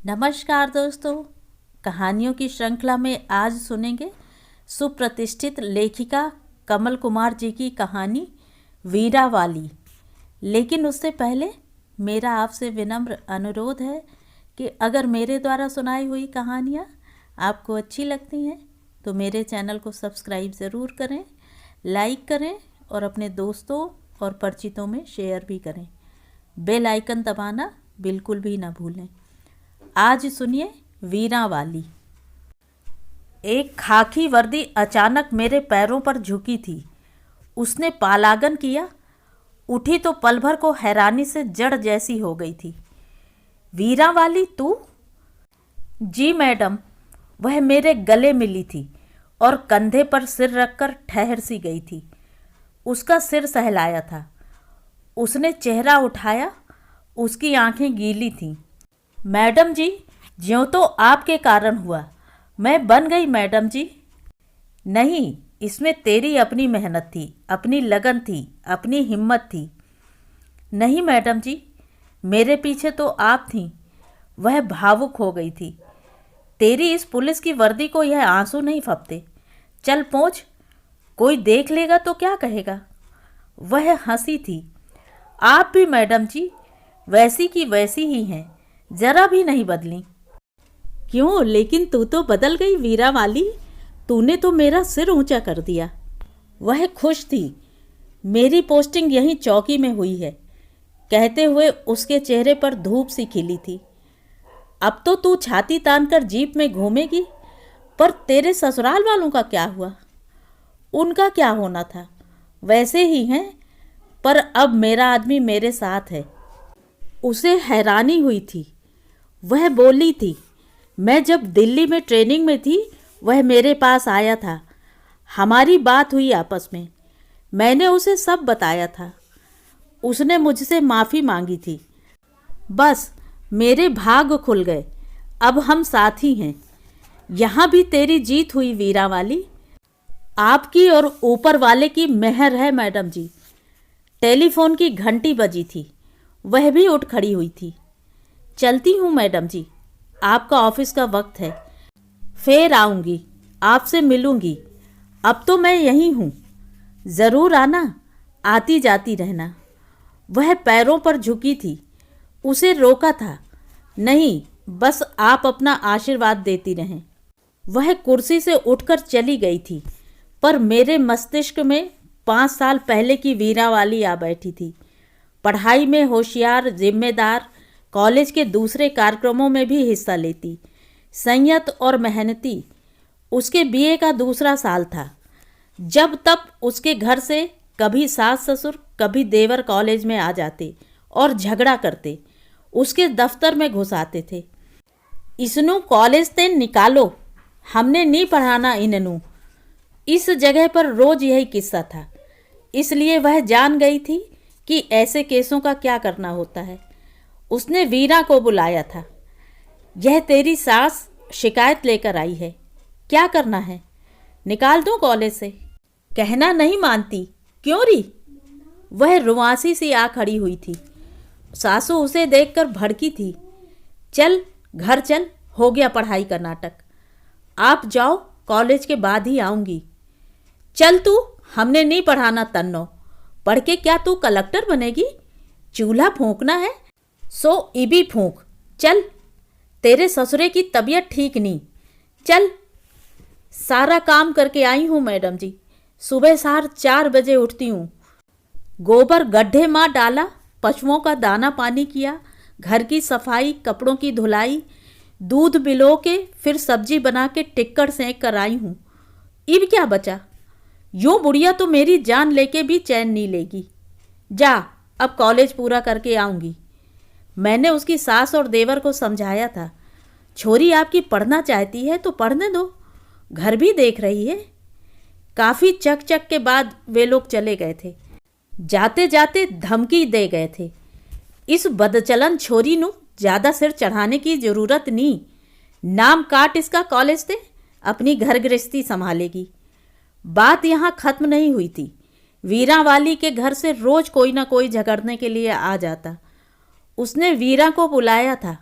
नमस्कार दोस्तों, कहानियों की श्रृंखला में आज सुनेंगे सुप्रतिष्ठित लेखिका कमल कुमार जी की कहानी वीरा वाली। लेकिन उससे पहले मेरा आपसे विनम्र अनुरोध है कि अगर मेरे द्वारा सुनाई हुई कहानियाँ आपको अच्छी लगती हैं तो मेरे चैनल को सब्सक्राइब ज़रूर करें, लाइक करें और अपने दोस्तों और परिचितों में शेयर भी करें। बेल आइकन दबाना बिल्कुल भी ना भूलें। आज सुनिए वीरा वाली। एक खाकी वर्दी अचानक मेरे पैरों पर झुकी थी। उसने पालागन किया। उठी तो पल भर को हैरानी से जड़ जैसी हो गई थी। वीरा वाली तू? जी मैडम। वह मेरे गले मिली थी और कंधे पर सिर रखकर ठहर सी गई थी। उसका सिर सहलाया था। उसने चेहरा उठाया। उसकी आंखें गीली थीं। मैडम जी, ज्यों तो आपके कारण हुआ। मैं बन गई मैडम जी। नहीं, इसमें तेरी अपनी मेहनत थी, अपनी लगन थी, अपनी हिम्मत थी। नहीं मैडम जी, मेरे पीछे तो आप थीं। वह भावुक हो गई थी। तेरी इस पुलिस की वर्दी को यह आंसू नहीं फपते। चल पहुँच, कोई देख लेगा तो क्या कहेगा। वह हंसी थी। आप भी मैडम जी वैसी की वैसी ही हैं, जरा भी नहीं बदली। क्यों, लेकिन तू तो बदल गई वीरा वाली। तूने तो मेरा सिर ऊंचा कर दिया। वह खुश थी। मेरी पोस्टिंग यहीं चौकी में हुई है, कहते हुए उसके चेहरे पर धूप सी खिली थी। अब तो तू छाती तान कर जीप में घूमेगी। पर तेरे ससुराल वालों का क्या हुआ? उनका क्या होना था, वैसे ही हैं। पर अब मेरा आदमी मेरे साथ है। उसे हैरानी हुई थी। वह बोली थी, मैं जब दिल्ली में ट्रेनिंग में थी वह मेरे पास आया था। हमारी बात हुई आपस में। मैंने उसे सब बताया था। उसने मुझसे माफ़ी मांगी थी। बस मेरे भाग खुल गए। अब हम साथी हैं। यहाँ भी तेरी जीत हुई वीरा वाली। आपकी और ऊपर वाले की मेहर है मैडम जी। टेलीफोन की घंटी बजी थी। वह भी उठ खड़ी हुई थी। चलती हूँ मैडम जी, आपका ऑफिस का वक्त है। फिर आऊँगी, आपसे मिलूँगी। अब तो मैं यहीं हूँ, ज़रूर आना, आती जाती रहना। वह पैरों पर झुकी थी। उसे रोका था नहीं, बस आप अपना आशीर्वाद देती रहें। वह कुर्सी से उठकर चली गई थी, पर मेरे मस्तिष्क में 5 साल पहले की वीरा वाली आ बैठी थी। पढ़ाई में होशियार, जिम्मेदार, कॉलेज के दूसरे कार्यक्रमों में भी हिस्सा लेती, संयत और मेहनती। उसके बीए का दूसरा साल था। जब तब उसके घर से कभी सास ससुर कभी देवर कॉलेज में आ जाते और झगड़ा करते, उसके दफ्तर में घुस आते थे। इसनू कॉलेज से निकालो, हमने नहीं पढ़ाना इननू। इस जगह पर रोज यही किस्सा था। इसलिए वह जान गई थी कि ऐसे केसों का क्या करना होता है। उसने वीरा को बुलाया था। यह तेरी सास शिकायत लेकर आई है, क्या करना है? निकाल दूं कॉलेज से? कहना नहीं मानती, क्यों री? वह रुआसी सी आ खड़ी हुई थी। सासू उसे देखकर भड़की थी। चल घर चल, हो गया पढ़ाई का नाटक। आप जाओ, कॉलेज के बाद ही आऊँगी। चल तू, हमने नहीं पढ़ाना तन्नो। पढ़ के क्या तू कलेक्टर बनेगी? चूल्हा फूंकना है सो इबी फूंक। चल, तेरे ससुरे की तबीयत ठीक नहीं। चल। सारा काम करके आई हूँ मैडम जी। सुबह 4 बजे उठती हूँ। गोबर गड्ढे माँ डाला, पशुओं का दाना पानी किया, घर की सफाई, कपड़ों की धुलाई, दूध बिलो के फिर सब्जी बना के टिक्कड़ सेंक कर आई हूँ। इब क्या बचा? यूँ बुढ़िया तो मेरी जान लेके भी चैन नहीं लेगी। जा, अब कॉलेज पूरा करके आऊँगी। मैंने उसकी सास और देवर को समझाया था, छोरी आपकी पढ़ना चाहती है तो पढ़ने दो, घर भी देख रही है। काफ़ी चक चक के बाद वे लोग चले गए थे। जाते जाते धमकी दे गए थे, इस बदचलन छोरी नू ज़्यादा सिर चढ़ाने की ज़रूरत नहीं। नाम काट इसका कॉलेज से, अपनी घर गृहस्थी संभालेगी। बात यहाँ ख़त्म नहीं हुई थी। वीरा वाली के घर से रोज़ कोई ना कोई झगड़ने के लिए आ जाता। उसने वीरा को बुलाया था,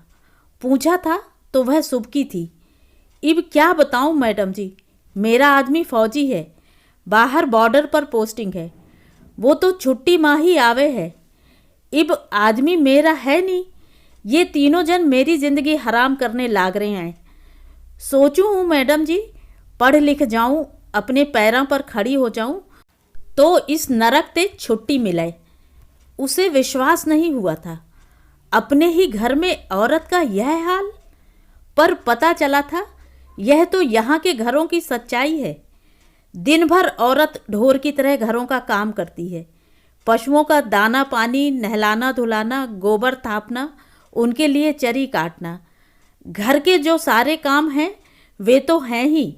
पूछा था तो वह सुबह की थी। इब क्या बताऊं मैडम जी, मेरा आदमी फौजी है, बाहर बॉर्डर पर पोस्टिंग है। वो तो छुट्टी माँ ही आवे है। इब आदमी मेरा है नहीं। ये तीनों जन मेरी जिंदगी हराम करने लाग रहे हैं। सोचूं हूँ मैडम जी, पढ़ लिख जाऊं, अपने पैरों पर खड़ी हो जाऊं, तो इस नरक से छुट्टी मिले। उसे विश्वास नहीं हुआ था, अपने ही घर में औरत का यह हाल। पर पता चला था यह तो यहाँ के घरों की सच्चाई है। दिन भर औरत ढोर की तरह घरों का काम करती है। पशुओं का दाना पानी, नहलाना धुलाना, गोबर थापना, उनके लिए चरी काटना, घर के जो सारे काम हैं वे तो हैं ही।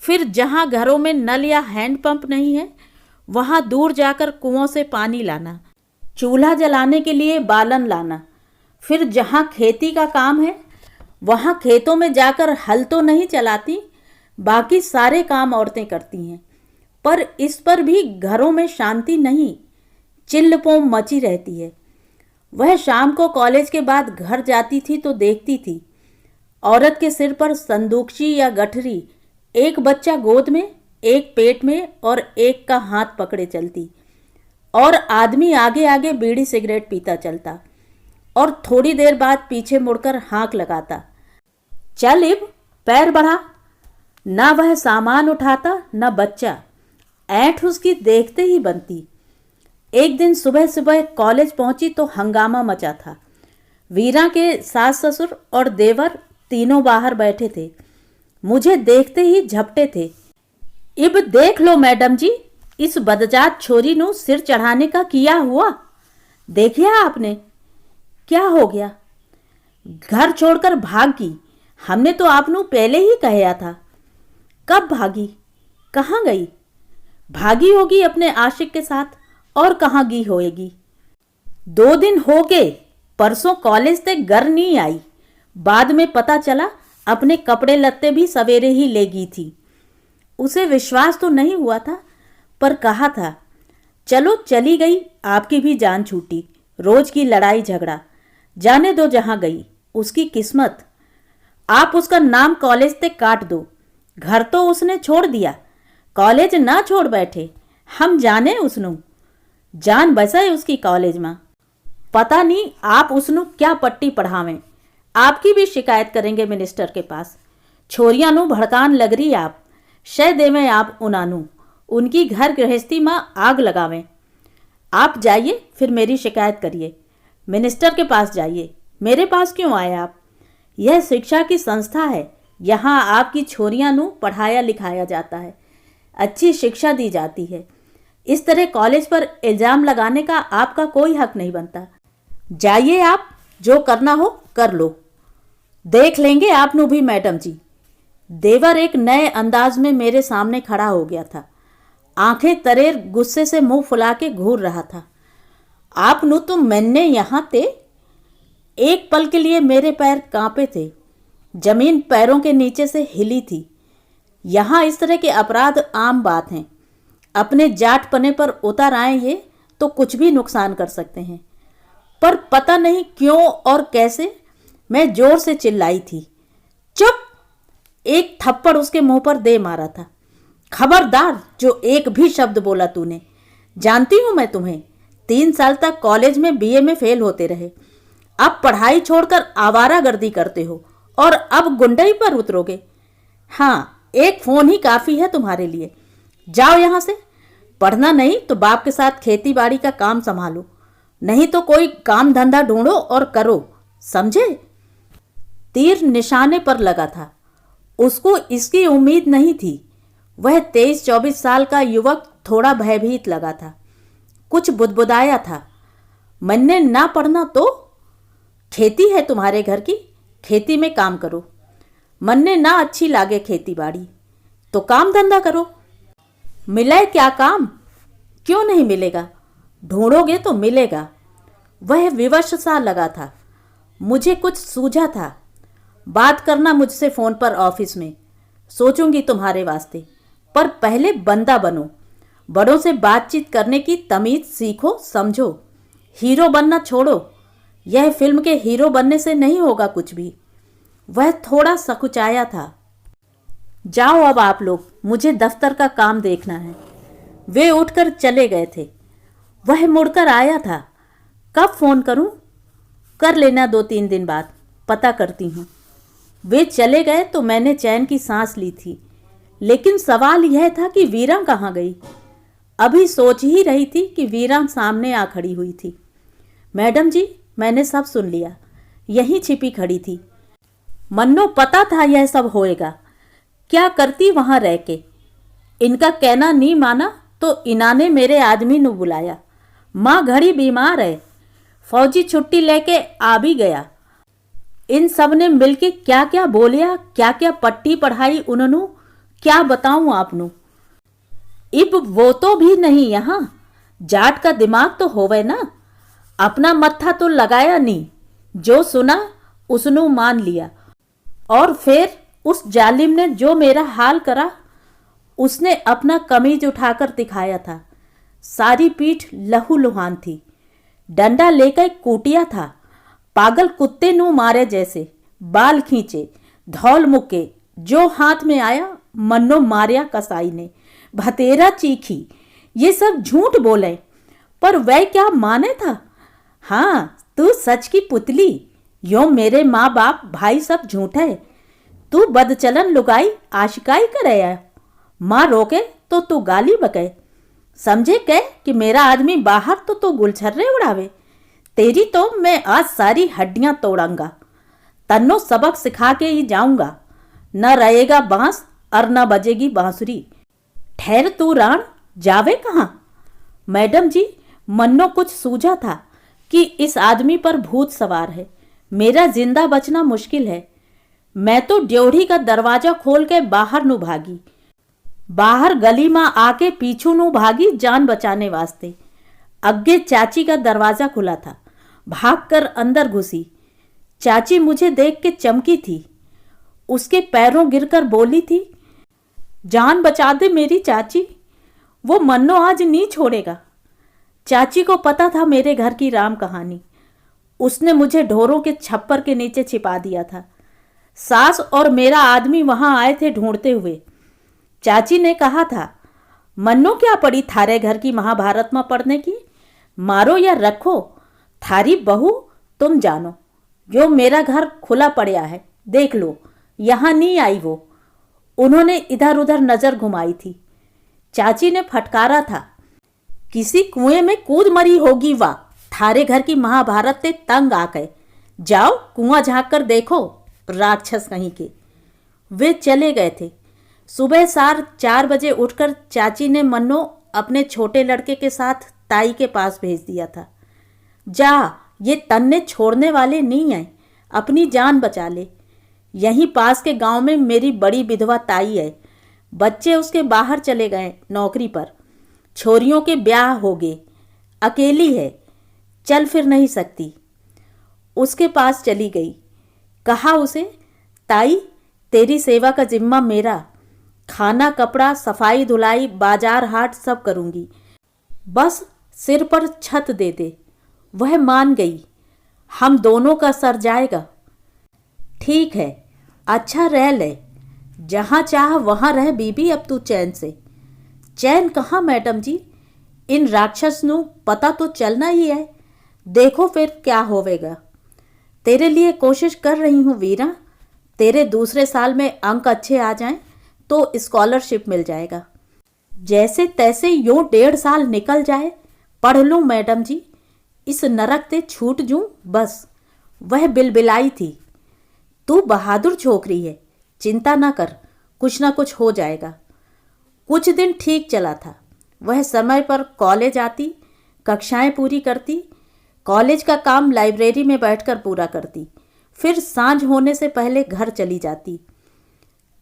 फिर जहाँ घरों में नल या हैंडपंप नहीं है, वहाँ दूर जाकर कुओं से पानी लाना, चूल्हा जलाने के लिए बालन लाना। फिर जहाँ खेती का काम है, वहाँ खेतों में जाकर हल तो नहीं चलाती, बाकी सारे काम औरतें करती हैं। पर इस पर भी घरों में शांति नहीं, चिल्लपोम मची रहती है। वह शाम को कॉलेज के बाद घर जाती थी तो देखती थी औरत के सिर पर संदूकची या गठरी, एक बच्चा गोद में, एक पेट में और एक का हाथ पकड़े चलती, और आदमी आगे आगे बीड़ी सिगरेट पीता चलता और थोड़ी देर बाद पीछे मुड़कर हाँक लगाता, चल इब पैर बढ़ा। ना वह सामान उठाता न बच्चा, ऐंठ उसकी देखते ही बनती। एक दिन सुबह सुबह कॉलेज पहुंची तो हंगामा मचा था। वीरा के सास ससुर और देवर तीनों बाहर बैठे थे, मुझे देखते ही झपटे थे। इब देख लो मैडम जी, इस बदजात छोरी नु सिर चढ़ाने का किया हुआ। देखिया आपने क्या हो गया, घर छोड़कर भाग गई। हमने तो आपनू पहले ही कहया था। कब भागी, कहाँ गई? भागी होगी अपने आशिक के साथ, और कहाँ गई होएगी। 2 दिन हो गए, परसों कॉलेज से घर नहीं आई। बाद में पता चला अपने कपड़े लत्ते भी सवेरे ही ले गई थी। उसे विश्वास तो नहीं हुआ था, पर कहा था चलो चली गई, आपकी भी जान छूटी। रोज की लड़ाई झगड़ा, जाने दो जहां गई, उसकी किस्मत। आप उसका नाम कॉलेज से काट दो। घर तो उसने छोड़ दिया, कॉलेज ना छोड़ बैठे। हम जाने उसनु जान बसाए उसकी कॉलेज में। पता नहीं आप उसनु क्या पट्टी पढ़ावें। आपकी भी शिकायत करेंगे मिनिस्टर के पास। छोरियां नु भड़कान लग रही आप, शय देवें आप उनानू, उनकी घर गृहस्थी में आग लगावें। आप जाइए, फिर मेरी शिकायत करिए। मिनिस्टर के पास जाइए, मेरे पास क्यों आए आप? यह शिक्षा की संस्था है, यहाँ आपकी छोरियां नु पढ़ाया लिखाया जाता है, अच्छी शिक्षा दी जाती है। इस तरह कॉलेज पर इल्जाम लगाने का आपका कोई हक नहीं बनता। जाइए आप, जो करना हो कर लो, देख लेंगे आपनू भी मैडम जी। देवर एक नए अंदाज में मेरे सामने खड़ा हो गया था, आंखें तरेर गुस्से से मुंह फुला के घूर रहा था। आपनू तो मैंने यहाँ थे। एक पल के लिए मेरे पैर कांपे थे, जमीन पैरों के नीचे से हिली थी। यहाँ इस तरह के अपराध आम बात हैं। अपने जाट पने पर उतर आए ये तो कुछ भी नुकसान कर सकते हैं। पर पता नहीं क्यों और कैसे मैं जोर से चिल्लाई थी। चुप! एक थप्पड़ उसके मुंह पर दे मारा था। खबरदार जो एक भी शब्द बोला तूने। जानती हूं मैं तुम्हें, 3 साल तक कॉलेज में बीए में फेल होते रहे, अब पढ़ाई छोड़कर आवारागर्दी करते हो और अब गुंडई पर उतरोगे। हाँ, एक फोन ही काफी है तुम्हारे लिए। जाओ यहां से। पढ़ना नहीं तो बाप के साथ खेती बाड़ी का काम संभालो, नहीं तो कोई काम धंधा ढूंढो और करो, समझे? तीर निशाने पर लगा था। उसको इसकी उम्मीद नहीं थी। वह 23-24 साल का युवक थोड़ा भयभीत लगा था, कुछ बुदबुदाया था। मैंने ना पढ़ना तो? खेती है तुम्हारे घर की, खेती में काम करो। मन्ने ना अच्छी लागे खेती बाड़ी तो काम धंधा करो। मिले क्या काम? क्यों नहीं मिलेगा, ढूंढोगे तो मिलेगा। वह विवश सा लगा था। मुझे कुछ सूझा था। बात करना मुझसे फोन पर ऑफिस में, सोचूंगी तुम्हारे वास्ते। पर पहले बंदा बनो, बड़ों से बातचीत करने की तमीज सीखो, समझो। हीरो बनना छोड़ो, यह फिल्म के हीरो बनने से नहीं होगा कुछ भी। वह थोड़ा सकुचाया था। जाओ अब आप लोग, मुझे दफ्तर का काम देखना है। वे उठकर चले गए थे। वह मुड़कर आया था। कब फ़ोन करूं? कर लेना 2-3 दिन बाद, पता करती हूं। वे चले गए तो मैंने चैन की सांस ली थी। लेकिन सवाल यह था कि वीरा कहाँ गई। अभी सोच ही रही थी कि वीरा सामने आ खड़ी हुई थी। मैडम जी, मैंने सब सुन लिया। यहीं छिपी खड़ी थी। मन्नो पता था यह सब होएगा। क्या करती वहां रह के? इनका कहना नहीं माना तो इन्होंने मेरे आदमी ने बुलाया। माँ घड़ी बीमार है। फौजी छुट्टी लेके आ भी गया। इन सब ने मिलके क्या क्या बोलिया, क्या क्या पट्टी पढ़ाई उन्होंने, क्या बताऊं आपनू। इब वो तो भी नहीं यहाँ। जाट का दिमाग तो होवे ना। अपना मत्था तो लगाया नहीं। जो सुना उसनु मान लिया। और फिर उस जालिम ने जो मेरा हाल करा, उसने अपना कमीज उठाकर दिखाया था। सारी पीठ लहू लुहान थी। डंडा लेकर कूटिया था। पागल कुत्ते नू मारे जैसे। बाल खींचे, धौल मुक्के, जो हाथ में आया मन्नो मारिया कसाई ने। भतेरा चीखी। ये सब झूठ बोले, पर वह क्या माने था। हाँ, तू सच की पुतली। यो मेरे माँ बाप भाई सब झूठ है। तू बदचलन लुगाई आशिकाई करे। माँ रोके तो तू गाली बके। समझे कह कि मेरा आदमी बाहर तो तू गुलछर्रे उड़ावे। तेरी तो मैं आज सारी हड्डियां तोड़ूंगा। तन्नो सबक सिखा के ही जाऊंगा। न रहेगा बांस और न बजेगी बांसुरी। ठहर तू राण, जावे कहाँ? मैडम जी, मन्नो कुछ सूझा था कि इस आदमी पर भूत सवार है। मेरा जिंदा बचना मुश्किल है। मैं तो ड्योढ़ी का दरवाजा खोल के बाहर नु भागी। बाहर गली में आके पीछू नु भागी जान बचाने वास्ते। अग्गे चाची का दरवाजा खुला था। भागकर अंदर घुसी। चाची मुझे देख के चमकी थी। उसके पैरों गिरकर बोली थी, जान बचा दे मेरी चाची। वो मन्नो आज नहीं छोड़ेगा। चाची को पता था मेरे घर की राम कहानी। उसने मुझे ढोरों के छप्पर के नीचे छिपा दिया था। सास और मेरा आदमी वहां आए थे ढूंढते हुए। चाची ने कहा था, मन्नो क्या पड़ी थारे घर की महाभारत में पढ़ने की। मारो या रखो, थारी बहू तुम जानो। जो मेरा घर खुला पड़ा है, देख लो। यहां नहीं आई वो। उन्होंने इधर उधर नजर घुमाई थी। चाची ने फटकारा था, किसी कुएं में कूद मरी होगी वाह। थारे घर की महाभारत ते तंग आ गए। जाओ कुआं झांक कर देखो, राक्षस कहीं के। वे चले गए थे। सुबह 4:30 बजे उठकर चाची ने मन्नो अपने छोटे लड़के के साथ ताई के पास भेज दिया था। जा, ये तन्ने छोड़ने वाले नहीं हैं। अपनी जान बचा ले। यहीं पास के गांव में मेरी बड़ी विधवा ताई है। बच्चे उसके बाहर चले गए नौकरी पर। छोरियों के ब्याह हो गए। अकेली है, चल फिर नहीं सकती। उसके पास चली गई। कहा उसे, ताई तेरी सेवा का जिम्मा मेरा। खाना कपड़ा सफाई धुलाई बाजार हाट सब करूंगी। बस सिर पर छत दे दे। वह मान गई। हम दोनों का सर जाएगा। ठीक है, अच्छा रह ले। जहाँ चाह वहाँ रह बीबी, अब तू चैन से। चैन कहाँ मैडम जी, इन राक्षस नु पता तो चलना ही है। देखो फिर क्या होवेगा। तेरे लिए कोशिश कर रही हूँ वीरा। तेरे दूसरे साल में अंक अच्छे आ जाएं तो स्कॉलरशिप मिल जाएगा। जैसे तैसे यूं 1.5 साल निकल जाए, पढ़ लूँ मैडम जी। इस नरक से छूट जूं बस। वह बिलबिलाई थी। तू बहादुर छोकरी है, चिंता ना कर, कुछ ना कुछ हो जाएगा। कुछ दिन ठीक चला था। वह समय पर कॉलेज आती, कक्षाएं पूरी करती, कॉलेज का काम लाइब्रेरी में बैठकर पूरा करती, फिर सांझ होने से पहले घर चली जाती।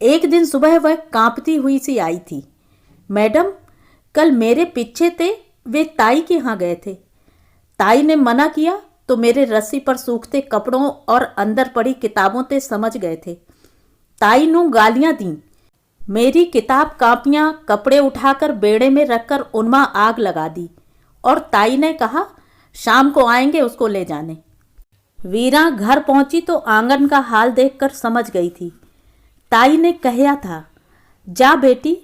एक दिन सुबह वह कांपती हुई सी आई थी। मैडम, कल मेरे पीछे थे, वे ताई के यहाँ गए थे। ताई ने मना किया तो मेरे रस्सी पर सूखते कपड़ों और अंदर पड़ी किताबों ते समझ गए थे। ताई नू गालियां दी। मेरी किताब कापियां कपड़े उठाकर बेड़े में रखकर उनमें आग लगा दी और ताई ने कहा शाम को आएंगे उसको ले जाने। वीरा घर पहुंची तो आंगन का हाल देखकर समझ गई थी। ताई ने कहा था, जा बेटी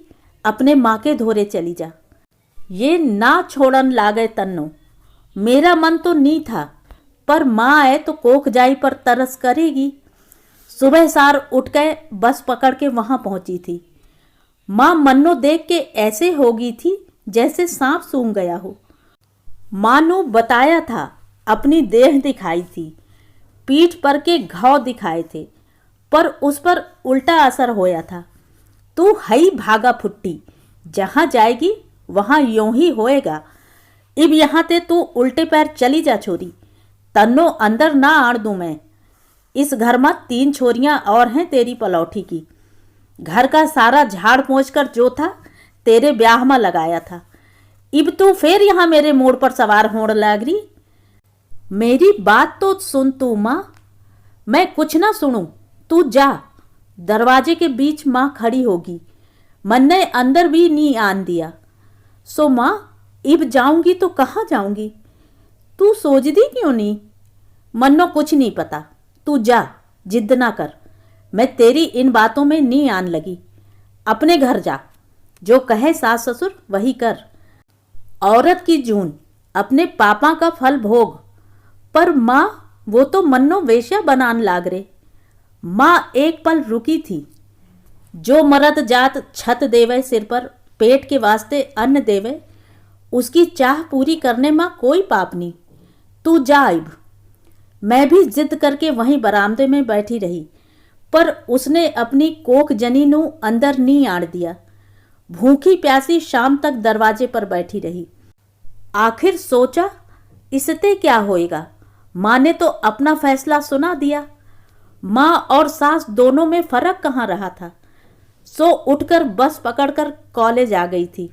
अपने माँ के धोरे चली जा, ये ना छोड़न लागे तन्नो। मेरा मन तो नहीं था, पर माँ है तो कोख जाई पर तरस करेगी। सुबह सार उठ के बस पकड़ के वहां पहुंची थी। माँ मन्नो देख के ऐसे होगी थी जैसे सांप सूंघ गया हो। माँ ने बताया था, अपनी देह दिखाई थी, पीठ पर के घाव दिखाए थे, पर उस पर उल्टा असर होया था। तू हई भागा फुट्टी, जहां जाएगी वहां यूं ही होएगा। इब यहाँ ते तू उल्टे पैर चली जा छोरी, तन्नो अंदर ना आड़ दूं मैं। इस घर में 3 छोरियां और हैं तेरी पलौठी की। घर का सारा झाड़ पोंछ कर जो था तेरे ब्याह में लगाया था। इब तू फिर यहाँ मेरे मोड़ पर सवार होड़ लाग रही। मेरी बात तो सुन तू माँ, मैं कुछ ना सुनूं, तू जा। दरवाजे के बीच माँ खड़ी होगी। मन ने अंदर भी नहीं आन दिया। सो माँ, इब जाऊंगी तो कहाँ जाऊंगी? तू सोचती क्यों नहीं? मन्नो कुछ नहीं पता, तू जा, जिद ना कर। मैं तेरी इन बातों में नहीं आन लगी। अपने घर जा, जो कहे सास ससुर वही कर। औरत की जून, अपने पापा का फल भोग। पर माँ, वो तो मन्नो वेश्या बनान लाग रे। माँ एक पल रुकी थी। जो मर्द जात छत देवे सिर पर, पेट के वास्ते अन्न देवे, उसकी चाह पूरी करने में कोई पाप नहीं। तू जा इब। मैं भी जिद करके वहीं बरामदे में बैठी रही, पर उसने अपनी कोख जनी नू अंदर नहीं आड़ दिया। भूखी प्यासी शाम तक दरवाजे पर बैठी रही। आखिर सोचा, इससे क्या होएगा? माँ ने तो अपना फैसला सुना दिया। माँ और सास दोनों में फर्क कहाँ रहा था। सो उठकर बस पकड़कर कॉलेज आ गई थी।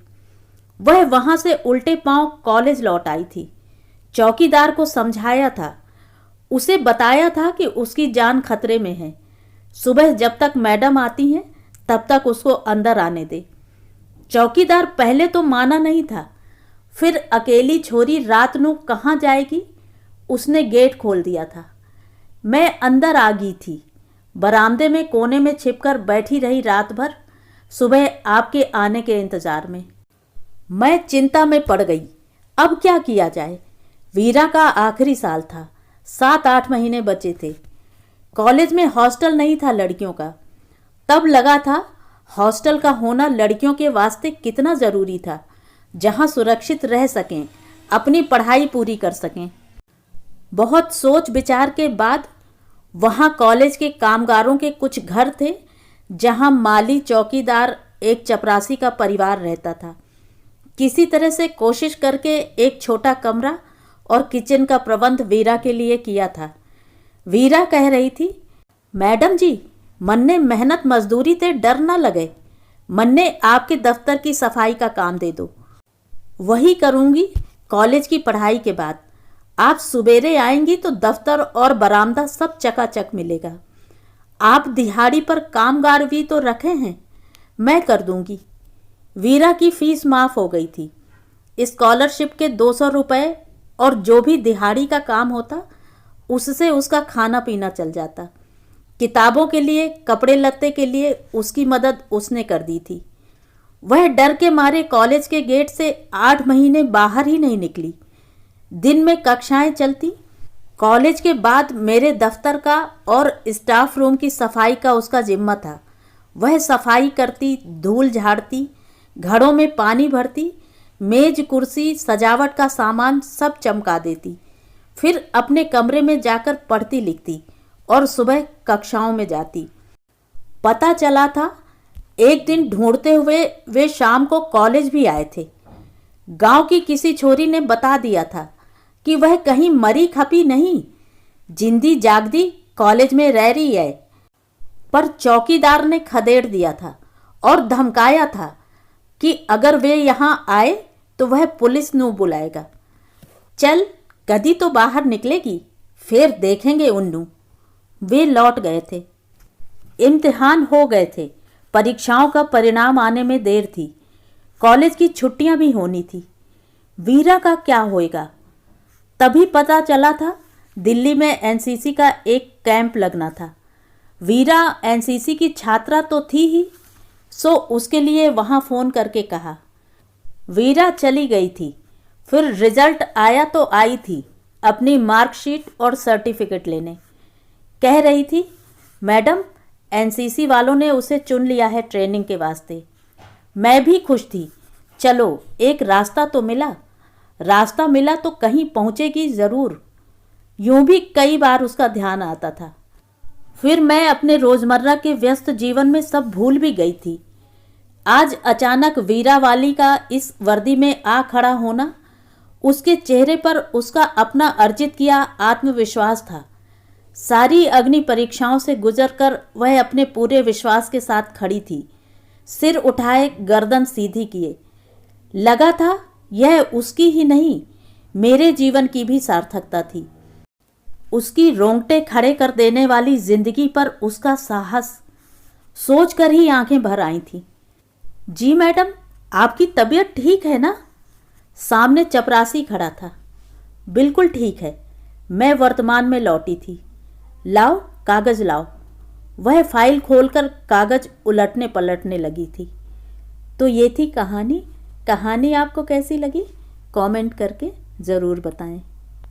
वह वहां से उल्टे पांव कॉलेज लौट आई थी। चौकीदार को समझाया था, उसे बताया था कि उसकी जान खतरे में है। सुबह जब तक मैडम आती हैं तब तक उसको अंदर आने दे। चौकीदार पहले तो माना नहीं था, फिर अकेली छोरी रात नू कहाँ जाएगी, उसने गेट खोल दिया था। मैं अंदर आ गई थी। बरामदे में कोने में छिपकर बैठी रही रात भर, सुबह आपके आने के इंतजार में। मैं चिंता में पड़ गई। अब क्या किया जाए? वीरा का आखिरी साल था, 7-8 महीने बचे थे। कॉलेज में हॉस्टल नहीं था लड़कियों का। तब लगा था हॉस्टल का होना लड़कियों के वास्ते कितना ज़रूरी था, जहां सुरक्षित रह सकें, अपनी पढ़ाई पूरी कर सकें। बहुत सोच विचार के बाद वहां कॉलेज के कामगारों के कुछ घर थे, जहां माली, चौकीदार, एक चपरासी का परिवार रहता था। किसी तरह से कोशिश करके एक छोटा कमरा और किचन का प्रबंध वीरा के लिए किया था। वीरा कह रही थी, मैडम जी, मन्ने मेहनत मजदूरी ते डर ना लगे। मन्ने आपके दफ्तर की सफाई का काम दे दो, वही करूंगी कॉलेज की पढ़ाई के बाद। आप सुबेरे आएंगी तो दफ्तर और बरामदा सब चकाचक मिलेगा। आप दिहाड़ी पर कामगार भी तो रखे हैं, मैं कर दूंगी। वीरा की फीस माफ हो गई थी। स्कॉलरशिप के 200 रुपये और जो भी दिहाड़ी का काम होता उससे उसका खाना पीना चल जाता। किताबों के लिए, कपड़े लत्ते के लिए उसकी मदद उसने कर दी थी। वह डर के मारे कॉलेज के गेट से 8 महीने बाहर ही नहीं निकली। दिन में कक्षाएं चलती। कॉलेज के बाद मेरे दफ्तर का और स्टाफ रूम की सफाई का उसका जिम्मा था। वह सफाई करती, धूल झाड़ती, घड़ों में पानी भरती, मेज कुर्सी सजावट का सामान सब चमका देती। फिर अपने कमरे में जाकर पढ़ती लिखती और सुबह कक्षाओं में जाती। पता चला था एक दिन ढूंढते हुए वे शाम को कॉलेज भी आए थे। गांव की किसी छोरी ने बता दिया था कि वह कहीं मरी खपी नहीं, जिंदी जागदी कॉलेज में रह रही है। पर चौकीदार ने खदेड़ दिया था और धमकाया था कि अगर वे यहाँ आए तो वह पुलिस नू बुलाएगा। चल, गदी तो बाहर निकलेगी, फिर देखेंगे उन्नू। वे लौट गए थे। इम्तिहान हो गए थे। परीक्षाओं का परिणाम आने में देर थी। कॉलेज की छुट्टियां भी होनी थी। वीरा का क्या होएगा? तभी पता चला था दिल्ली में एनसीसी का एक कैंप लगना था। वीरा एनसीसी की छात्रा तो थी ही, सो उसके लिए वहाँ फ़ोन करके कहा। वीरा चली गई थी। फिर रिजल्ट आया तो आई थी अपनी मार्कशीट और सर्टिफिकेट लेने। कह रही थी, मैडम एनसीसी वालों ने उसे चुन लिया है ट्रेनिंग के वास्ते। मैं भी खुश थी। चलो एक रास्ता तो मिला। रास्ता मिला तो कहीं पहुँचेगी ज़रूर। यूं भी कई बार उसका ध्यान आता था। फिर मैं अपने रोज़मर्रा के व्यस्त जीवन में सब भूल भी गई थी। आज अचानक वीरावाली का इस वर्दी में आ खड़ा होना, उसके चेहरे पर उसका अपना अर्जित किया आत्मविश्वास था। सारी अग्नि परीक्षाओं से गुजरकर वह अपने पूरे विश्वास के साथ खड़ी थी, सिर उठाए, गर्दन सीधी किए। लगा था यह उसकी ही नहीं, मेरे जीवन की भी सार्थकता थी। उसकी रोंगटे खड़े कर देने वाली जिंदगी पर उसका साहस सोचकर ही आंखें भर आई थीं। जी मैडम, आपकी तबीयत ठीक है ना? सामने चपरासी खड़ा था। बिल्कुल ठीक है। मैं वर्तमान में लौटी थी। लाओ कागज लाओ। वह फाइल खोलकर कागज उलटने पलटने लगी थी। तो ये थी कहानी। कहानी आपको कैसी लगी कमेंट करके ज़रूर बताएं।